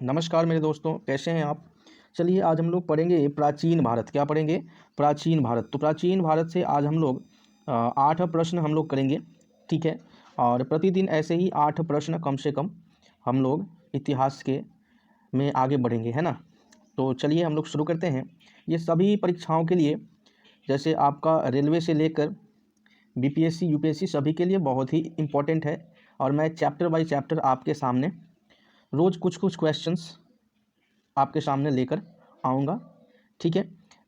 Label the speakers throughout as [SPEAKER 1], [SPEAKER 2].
[SPEAKER 1] नमस्कार मेरे दोस्तों, कैसे हैं आप। चलिए आज हम लोग पढ़ेंगे प्राचीन भारत। क्या पढ़ेंगे? प्राचीन भारत। तो प्राचीन भारत से आज हम लोग 8 प्रश्न हम लोग करेंगे, ठीक है। और प्रतिदिन ऐसे ही 8 प्रश्न कम से कम हम लोग इतिहास के में आगे बढ़ेंगे, है ना। तो चलिए हम लोग शुरू करते हैं। ये सभी परीक्षाओं के लिए, जैसे आपका रेलवे से लेकर बीपीएससी यूपीएससी सभी के लिए बहुत ही इम्पोर्टेंट है। और मैं चैप्टर बाय चैप्टर आपके सामने रोज़ कुछ कुछ क्वेश्चंस आपके सामने लेकर आऊँगा, ठीक है।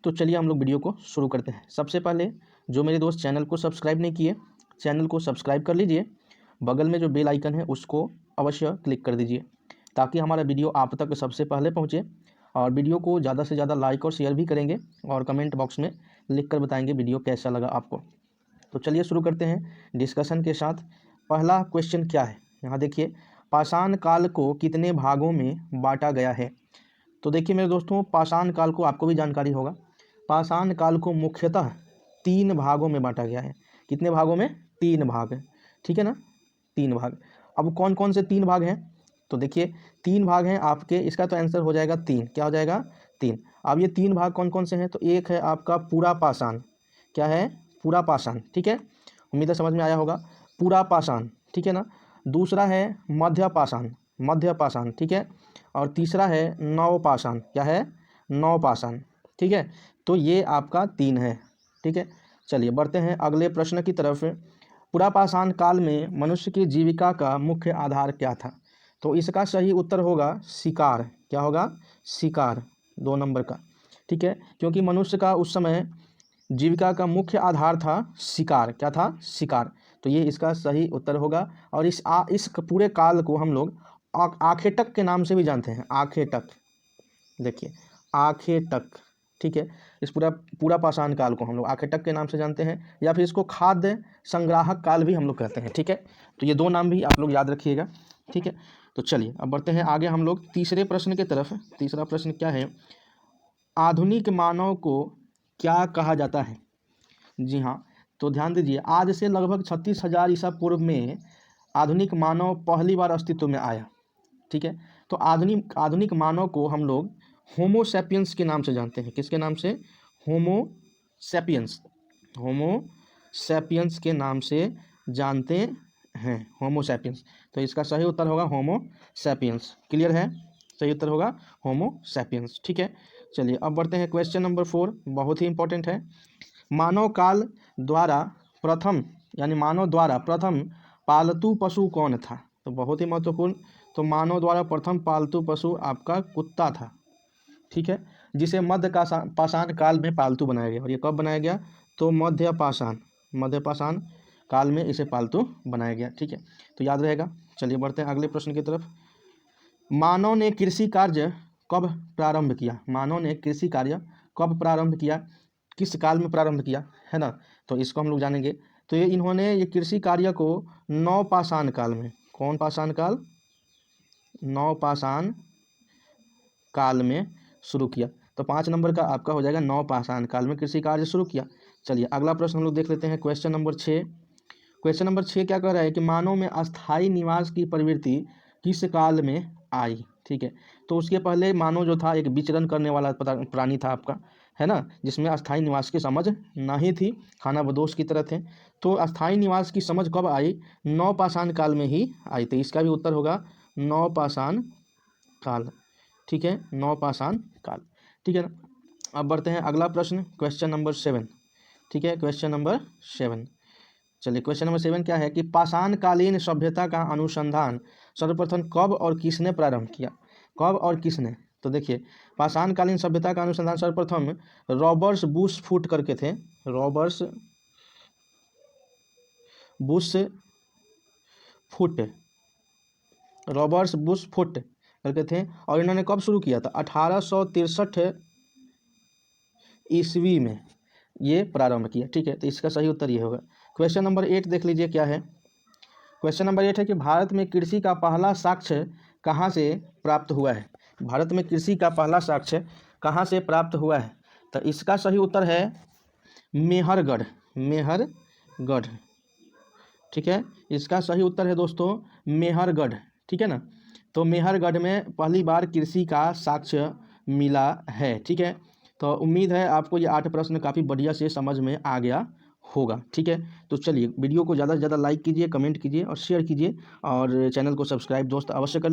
[SPEAKER 1] तो चलिए हम लोग वीडियो को शुरू करते हैं। सबसे पहले जो मेरे दोस्त चैनल को सब्सक्राइब नहीं किए, चैनल को सब्सक्राइब कर लीजिए। बगल में जो बेल आइकन है उसको अवश्य क्लिक कर दीजिए, ताकि हमारा वीडियो आप तक सबसे पहले पहुँचे। और वीडियो को ज़्यादा से ज़्यादा लाइक और शेयर भी करेंगे, और कमेंट बॉक्स में लिख कर बताएंगे वीडियो कैसा लगा आपको। तो चलिए शुरू करते हैं डिस्कशन के साथ। पहला क्वेश्चन क्या है, यहाँ देखिए, पाषाण काल को कितने भागों में बांटा गया है। तो देखिए मेरे दोस्तों, पाषाण काल को आपको भी जानकारी होगा। पाषाण काल को मुख्यतः 3 भागों में बांटा गया है। कितने भागों में? 3 भाग, ठीक है ना, 3 भाग। अब कौन कौन से 3 भाग हैं? तो देखिए 3 भाग हैं आपके, इसका तो आंसर हो जाएगा 3। क्या हो जाएगा? 3। अब ये 3 भाग कौन कौन से हैं? तो एक है आपका पूरा पाषाण। क्या है? पूरा पाषाण, ठीक है। उम्मीद है समझ में आया होगा। पूरा पाषाण, ठीक है ना। दूसरा है मध्य पाषाण, मध्य पाषाण, ठीक है। और तीसरा है नवपाषाण। क्या है? नवपाषाण, ठीक है। तो ये आपका 3 है, ठीक है। चलिए बढ़ते हैं अगले प्रश्न की तरफ। पुरापाषाण काल में मनुष्य की जीविका का मुख्य आधार क्या था? तो इसका सही उत्तर होगा शिकार। क्या होगा? शिकार, 2 नंबर का, ठीक है। क्योंकि मनुष्य का उस समय जीविका का मुख्य आधार था शिकार। क्या था? शिकार। तो ये इसका सही उत्तर होगा। और इस पूरे काल को हम लोग आखेटक के नाम से भी जानते हैं। आखेटक, देखिए आखेटक, ठीक है। इस पूरा पूरा पाषाण काल को हम लोग आखेटक के नाम से जानते हैं, या फिर इसको खाद्य संग्राहक काल भी हम लोग कहते हैं, ठीक है। तो ये 2 नाम भी आप लोग याद रखिएगा, ठीक है। तो चलिए अब बढ़ते हैं आगे हम लोग तीसरे प्रश्न की तरफ। तीसरा प्रश्न क्या है? आधुनिक मानव को क्या कहा जाता है? जी हाँ, तो ध्यान दीजिए, आज से लगभग 36,000 ईसा पूर्व में आधुनिक मानव पहली बार अस्तित्व में आया, ठीक है। तो आधुनिक आधुनिक मानव को हम लोग होमो सैपियंस के नाम से जानते हैं। किसके नाम से? होमो सैपियंस, होमो सैपियंस के नाम से जानते हैं, होमो सैपियंस। तो इसका सही उत्तर होगा होमो सैपियंस। क्लियर है? सही उत्तर होगा होमो सैपियंस, ठीक है। चलिए अब बढ़ते हैं क्वेश्चन नंबर 4, बहुत ही इंपॉर्टेंट है। मानव काल द्वारा प्रथम, यानी मानव द्वारा प्रथम पालतू पशु कौन था? तो बहुत ही महत्वपूर्ण। तो मानव द्वारा प्रथम पालतू पशु आपका कुत्ता था, ठीक है, जिसे मध्य पाषाण काल में पालतू बनाया गया। और ये कब बनाया गया? तो मध्य पाषाण काल में इसे पालतू बनाया गया, ठीक है। तो याद रहेगा। चलिए बढ़ते हैं अगले प्रश्न की तरफ। मानव ने कृषि कार्य कब प्रारंभ किया? मानव ने कृषि कार्य कब प्रारंभ किया? किस काल में प्रारंभ किया, है ना। तो इसको हम लोग जानेंगे। तो इन्होंने ये कृषि कार्य को नवपाषाण काल में, कौन पाषाण काल? नवपाषाण काल में शुरू किया। तो 5 नंबर का आपका हो जाएगा नवपाषाण काल में कृषि कार्य शुरू किया। चलिए अगला प्रश्न हम लोग देख लेते हैं, क्वेश्चन नंबर 6। क्वेश्चन नंबर 6 क्या कह रहा है कि मानव में अस्थायी निवास की प्रवृत्ति किस काल में आई? ठीक है, तो उसके पहले मानव जो था एक विचरण करने वाला प्राणी था आपका, है ना, जिसमें अस्थायी निवास की समझ नहीं थी, खानाबदोश की तरह थे। तो अस्थायी निवास की समझ कब आई? नवपाषाण काल में ही आई। तो इसका भी उत्तर होगा नवपाषाण काल, ठीक है, नवपाषाण काल, ठीक है ना। अब बढ़ते हैं अगला प्रश्न, क्वेश्चन नंबर 7, ठीक है, क्वेश्चन नंबर 7। चलिए क्वेश्चन नंबर 7 क्या है कि पाषाणकालीन सभ्यता का अनुसंधान सर्वप्रथम कब और किसने प्रारंभ किया? कब और किसने? तो देखिए, पाषाणकालीन सभ्यता का अनुसंधान सर्वप्रथम रॉबर्ट बुशफूट करके थे, रॉबर्ट बुशफूट, रॉबर्ट बुशफूट करके थे। और इन्होंने कब शुरू किया था? 1863 ईस्वी में ये प्रारंभ किया, ठीक है। तो इसका सही उत्तर ये होगा। क्वेश्चन नंबर 8 देख लीजिए क्या है। क्वेश्चन नंबर 8 है कि भारत में कृषि का पहला साक्ष्य कहाँ से प्राप्त हुआ है? भारत में कृषि का पहला साक्ष्य कहाँ से प्राप्त हुआ है? तो इसका सही उत्तर है मेहरगढ़, मेहरगढ़, ठीक है। इसका सही उत्तर है दोस्तों मेहरगढ़, ठीक है ना। तो मेहरगढ़ में पहली बार कृषि का साक्ष्य मिला है। ठीक है, तो उम्मीद है आपको ये 8 प्रश्न काफ़ी बढ़िया से समझ में आ गया होगा। ठीक है, तो चलिए वीडियो को ज़्यादा से ज़्यादा लाइक कीजिए, कमेंट कीजिए और शेयर कीजिए और चैनल को सब्सक्राइब दोस्त अवश्य कर